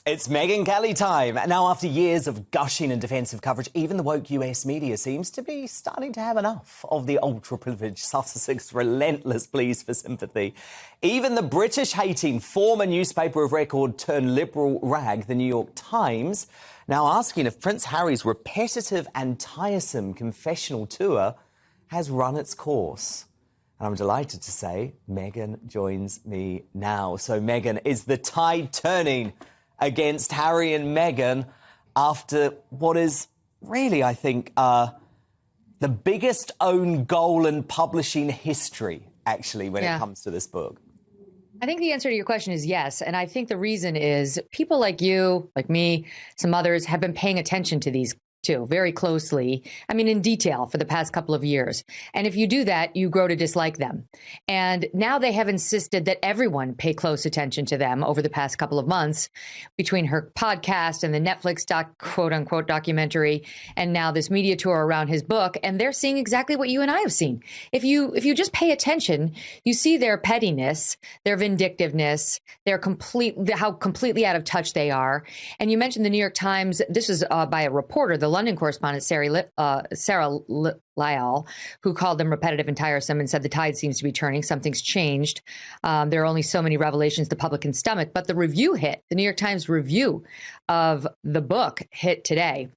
It's Meghan Kelly time. Now, after years of gushing and defensive coverage, even the woke US media seems to be starting to have enough of the ultra-privileged Sussex relentless pleas for sympathy. Even the British-hating former newspaper of record turned liberal rag, the New York Times, now asking if Prince Harry's repetitive and tiresome confessional tour has run its course. And I'm delighted to say Meghan joins me now. So, Meghan, is the tide turning against Harry and Meghan after what is really, I think, the biggest own goal in publishing history, actually, when it comes to this book? I think the answer to your question is yes. And I think the reason is people like you, like me, some others have been paying attention to these too, very closely. I mean, in detail for the past couple of years. And if you do that, you grow to dislike them. And now they have insisted that everyone pay close attention to them over the past couple of months, between her podcast and the Netflix quote unquote documentary, and now this media tour around his book. And they're seeing exactly what you and I have seen. If you just pay attention, you see their pettiness, their vindictiveness, how completely out of touch they are. And you mentioned the New York Times. This was by a reporter, the London correspondent Sarah Lyall, who called them repetitive and tiresome and said the tide seems to be turning. Something's changed. There are only so many revelations the public can stomach. But the review hit. The New York Times review of the book hit today,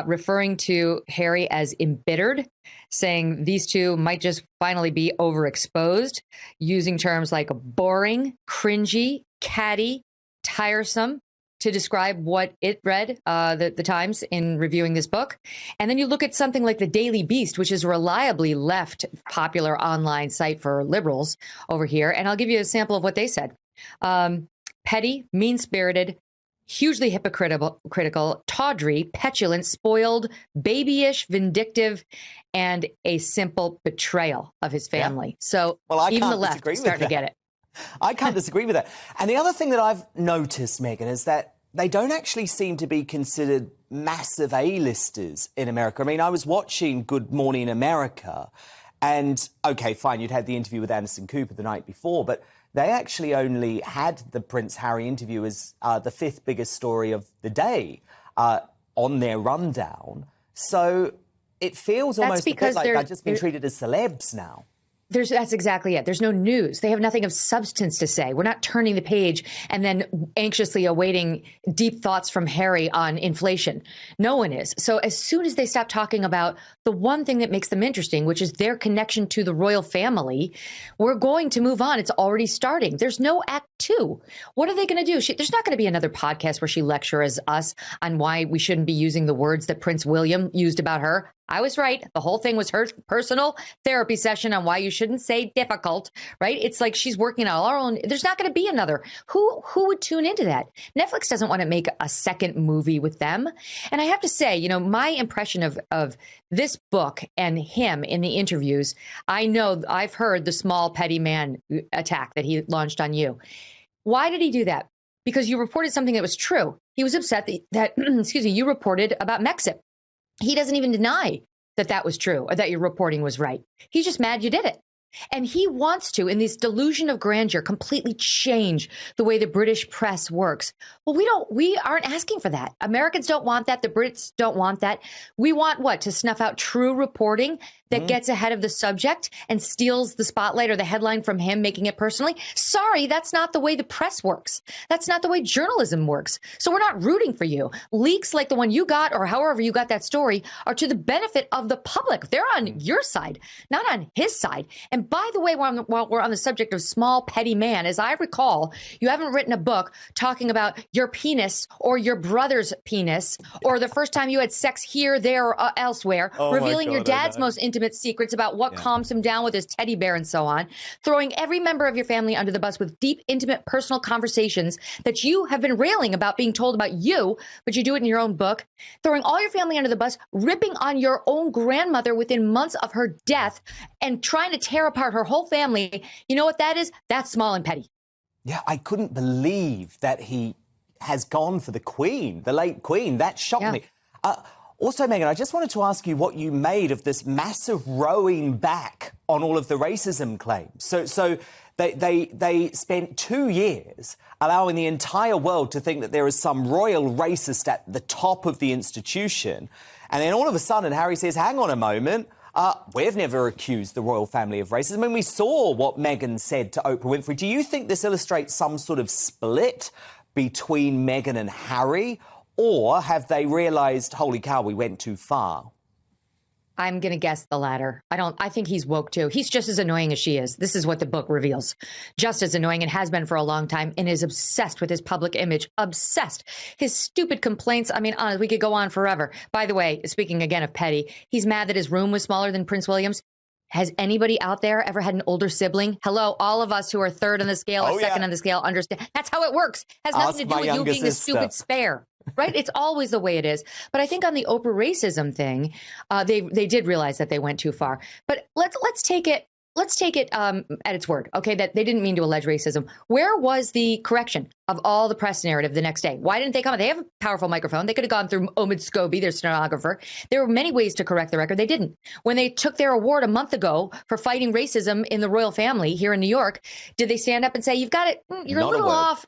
referring to Harry as embittered, saying these two might just finally be overexposed, using terms like boring, cringy, catty, tiresome, to describe what it read, the Times, in reviewing this book. And then you look at something like the Daily Beast, which is a reliably left popular online site for liberals over here. And I'll give you a sample of what they said. Petty, mean-spirited, hugely hypocritical, tawdry, petulant, spoiled, babyish, vindictive, and a simple betrayal of his family. So even the left is starting to get it. I can't disagree with that. And the other thing that I've noticed, Meghan, is that they don't actually seem to be considered massive A-listers in America. I mean, I was watching Good Morning America, and, OK, fine, you'd had the interview with Anderson Cooper the night before, but they actually only had the Prince Harry interview as the fifth biggest story of the day on their rundown. So it feels almost a bit like they've just been treated as celebs now. That's exactly it. There's no news. They have nothing of substance to say. We're not turning the page and then anxiously awaiting deep thoughts from Harry on inflation. No one is. So as soon as they stop talking about the one thing that makes them interesting, which is their connection to the royal family, we're going to move on. It's already starting. There's no act two. What are they going to do? There's not going to be another podcast where she lectures us on why we shouldn't be using the words that Prince William used about her. I was right. The whole thing was her personal therapy session on why you shouldn't say difficult, right? It's like she's working on our own. There's not going to be another. Who would tune into that? Netflix doesn't want to make a second movie with them. And I have to say, you know, my impression of this book and him in the interviews, I know I've heard the small petty man attack that he launched on you. Why did he do that? Because you reported something that was true. He was upset that excuse me, you reported about Mexit. He doesn't even deny that that was true or that your reporting was right. He's just mad you did it. And he wants to, in this delusion of grandeur, completely change the way the British press works. Well, we aren't asking for that. Americans don't want that. The Brits don't want that. We want what? To snuff out true reporting that gets ahead of the subject and steals the spotlight or the headline from him, making it personally. Sorry, that's not the way the press works. That's not the way journalism works. So we're not rooting for you. Leaks like the one you got or however you got that story are to the benefit of the public. They're on your side, not on his side. And by the way, while we're on the subject of small, petty man, as I recall, you haven't written a book talking about your penis or your brother's penis or the first time you had sex here, there, or elsewhere, revealing your dad's most intimate secrets about what calms him down with his teddy bear and so on, throwing every member of your family under the bus with deep, intimate, personal conversations that you have been railing about being told about you, but you do it in your own book, throwing all your family under the bus, ripping on your own grandmother within months of her death, and trying to tear apart her whole family. You know what that is? That's small and petty. Yeah, I couldn't believe that he has gone for the Queen, the late Queen. That shocked me. Also, Meghan, I just wanted to ask you what you made of this massive rowing back on all of the racism claims. So They spent 2 years allowing the entire world to think that there is some royal racist at the top of the institution. And then all of a sudden, Harry says, hang on a moment, we've never accused the royal family of racism. And we saw what Meghan said to Oprah Winfrey. Do you think this illustrates some sort of split between Meghan and Harry? Or have they realised, holy cow, we went too far? I'm going to guess the latter. I think he's woke too. He's just as annoying as she is. This is what the book reveals. Just as annoying, and has been for a long time, and is obsessed with his public image. Obsessed. His stupid complaints. I mean, we could go on forever. By the way, speaking again of petty, he's mad that his room was smaller than Prince William's. Has anybody out there ever had an older sibling? Hello, all of us who are third on the scale or second on the scale understand. That's how it works. Has nothing to do with you being a stupid spare. Right? It's always the way it is. But I think on the Oprah racism thing, they did realize that they went too far. But let's take it at its word, okay, that they didn't mean to allege racism. Where was the correction of all the press narrative the next day? Why didn't they come? They have a powerful microphone. They could have gone through Omid Scobie, their stenographer. There were many ways to correct the record. They didn't. When they took their award a month ago for fighting racism in the royal family here in New York, did they stand up and say, you've got it, you're not a little off?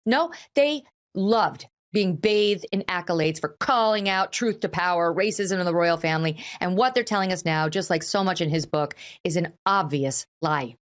No, they loved being bathed in accolades for calling out truth to power, racism in the royal family. And what they're telling us now, just like so much in his book, is an obvious lie.